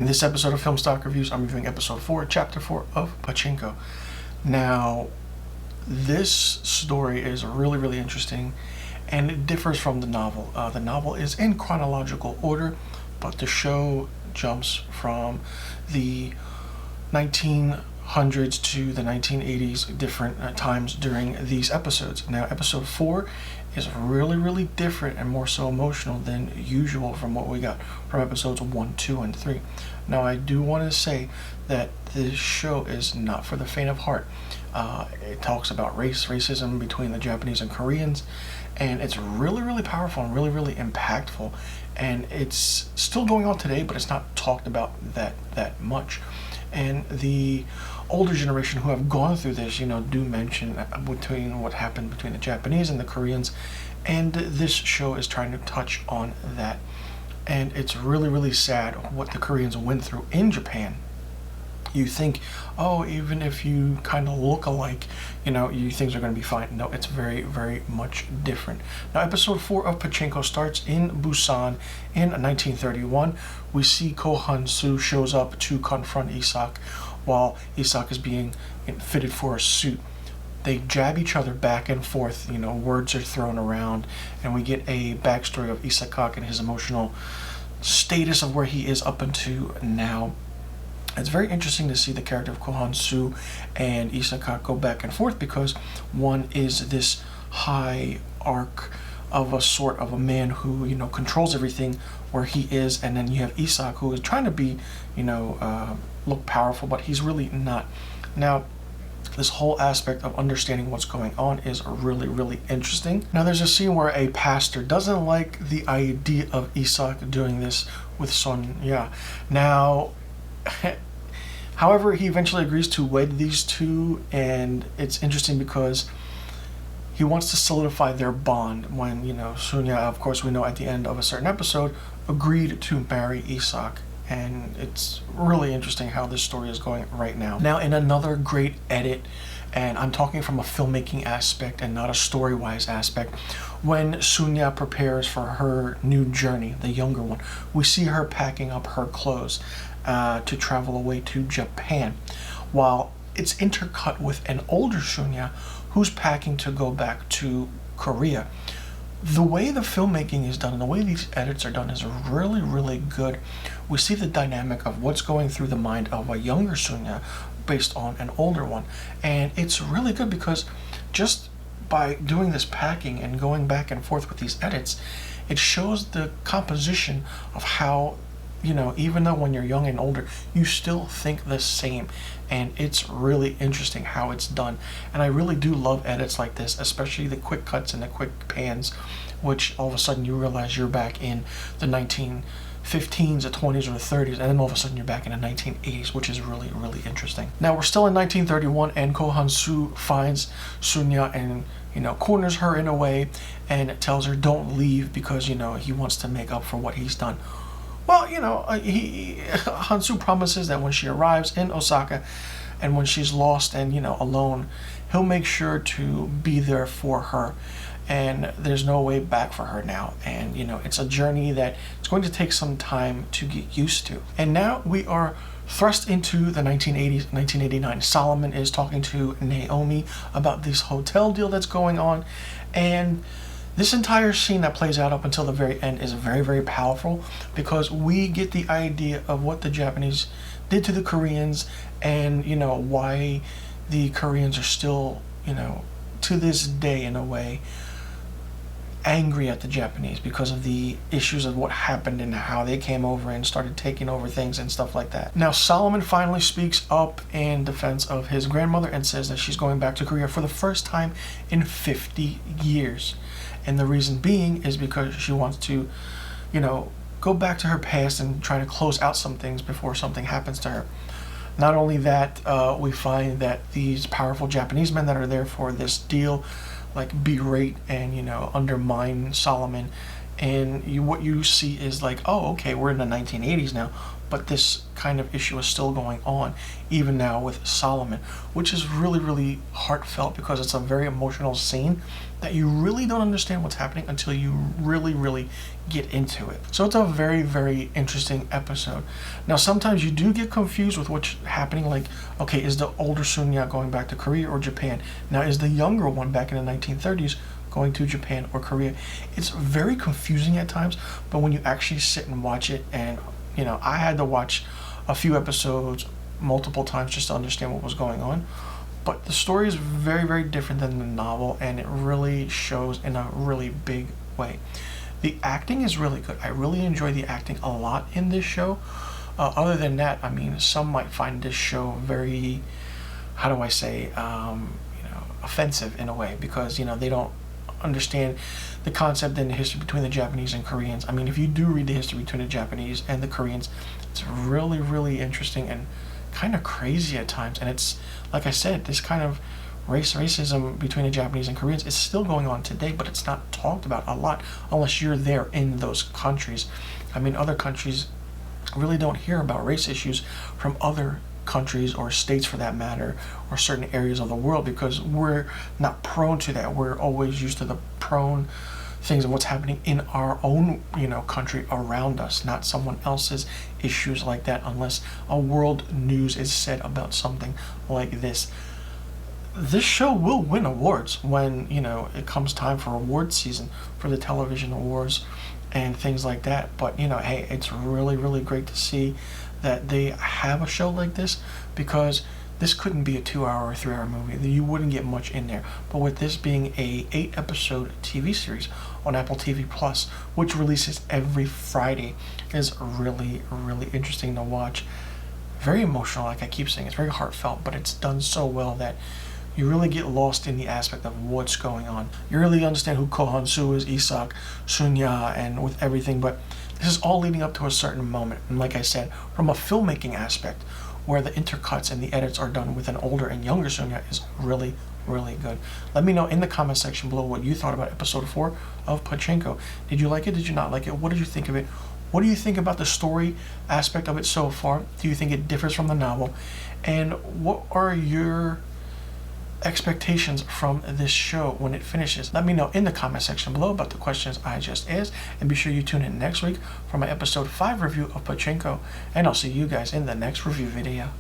In this episode of Film Stock Reviews, I'm reviewing episode 4, chapter 4 of Pachinko. Now, this story is really interesting, and it differs from the novel. The novel is in chronological order, but the show jumps from the 1900s to the 1980s, different times during these episodes. Now, episode 4 is really different and more so emotional than usual from what we got from episodes 1, 2, and 3. Now, I do want to say that this show is not for the faint of heart. It talks about racism between the Japanese and Koreans, and it's really powerful and really impactful. And it's still going on today, but it's not talked about that much. And the older generation who have gone through this, do mention between what happened between the Japanese and the Koreans, and this show is trying to touch on that. And it's really sad what the Koreans went through in Japan. You think, oh, even if you kind of look alike, things are going to be fine. No, it's very much different. Now, episode 4 of Pachinko starts in Busan in 1931. We see Ko Han-soo shows up to confront Isak while Isak is being fitted for a suit. They jab each other back and forth, words are thrown around, and we get a backstory of Isak and his emotional status of where he is up until now. It's very interesting to see the character of Ko Han-soo and Isak go back and forth, because one is this high arc of a sort of a man who, controls everything where he is, and then you have Isak who is trying to be, look powerful, but he's really not. Now, this whole aspect of understanding what's going on is really interesting. Now, there's a scene where a pastor doesn't like the idea of Isak doing this with Sonya. Now, however, he eventually agrees to wed these two, and it's interesting because he wants to solidify their bond when, Sonya, of course, we know at the end of a certain episode, agreed to marry Isak. And it's really interesting how this story is going right now. Now, in another great edit, and I'm talking from a filmmaking aspect and not a story-wise aspect, when Sonya prepares for her new journey, the younger one, we see her packing up her clothes to travel away to Japan, while it's intercut with an older Sonya who's packing to go back to Korea. The way the filmmaking is done and the way these edits are done is really good. We see the dynamic of what's going through the mind of a younger Sonya based on an older one. And it's really good because just by doing this packing and going back and forth with these edits, it shows the composition of how, even though when you're young and older, you still think the same. And it's really interesting how it's done. And I really do love edits like this, especially the quick cuts and the quick pans, which all of a sudden you realize you're back in the 1915s, the 20s, or the 30s, and then all of a sudden you're back in the 1980s, which is really interesting. Now, we're still in 1931, and Ko Han-soo finds Sonya and, corners her in a way and tells her don't leave because, he wants to make up for what he's done. Well, Han-soo promises that when she arrives in Osaka and when she's lost and, alone, he'll make sure to be there for her. And there's no way back for her now. And, it's a journey that it's going to take some time to get used to. And now we are thrust into the 1980s, 1989. Solomon is talking to Naomi about this hotel deal that's going on. And this entire scene that plays out up until the very end is very powerful, because we get the idea of what the Japanese did to the Koreans and, why the Koreans are still, to this day in a way, angry at the Japanese because of the issues of what happened and how they came over and started taking over things and stuff like that. Now, Solomon finally speaks up in defense of his grandmother and says that she's going back to Korea for the first time in 50 years. And the reason being is because she wants to, go back to her past and try to close out some things before something happens to her. Not only that, we find that these powerful Japanese men that are there for this deal, berate and, undermine Solomon. And what you see is oh, okay, we're in the 1980s now, but this kind of issue is still going on even now with Solomon, which is really, really heartfelt because it's a very emotional scene that you really don't understand what's happening until you really, really get into it. So it's a very, very interesting episode. Now, sometimes you do get confused with what's happening, like, okay, is the older Sunya going back to Korea or Japan? Now, is the younger one back in the 1930s going to Japan or Korea? It's very confusing at times, but when you actually sit and watch it, and I had to watch a few episodes multiple times just to understand what was going on. But the story is very, very different than the novel, and it really shows in a really big way. The acting is really good. I really enjoy the acting a lot in this show. Other than that, I mean, some might find this show very, how do I say, offensive in a way, because they don't understand the concept and the history between the Japanese and Koreans. I mean, if you do read the history between the Japanese and the Koreans, it's really, really interesting and kind of crazy at times. And it's, like I said, this kind of racism between the Japanese and Koreans is still going on today, but it's not talked about a lot unless you're there in those countries. I mean, other countries really don't hear about race issues from other countries or states, for that matter, or certain areas of the world, because we're not prone to that. We're always used to the prone things of what's happening in our own country around us, not someone else's issues like that, unless a world news is said about something like this. This show will win awards when it comes time for award season for the television awards and things like that. But hey, it's really, really great to see that they have a show like this, because this couldn't be a 2-hour or 3-hour movie. You wouldn't get much in there. But with this being a 8-episode TV series on Apple TV Plus, which releases every Friday, is really, really interesting to watch. Very emotional, like I keep saying. It's very heartfelt, but it's done so well that you really get lost in the aspect of what's going on. You really understand who Ko Han-soo is, Isak, Sunya, and with everything, but this is all leading up to a certain moment. And like I said, from a filmmaking aspect, where the intercuts and the edits are done with an older and younger Sunya, is really, really good. Let me know in the comment section below what you thought about episode 4 of Pachinko. Did you like it? Did you not like it? What did you think of it? What do you think about the story aspect of it so far? Do you think it differs from the novel? And what are your expectations from this show when it finishes? Let me know in the comment section below about the questions I just asked, and be sure you tune in next week for my episode 5 review of Pachinko, and I'll see you guys in the next review video.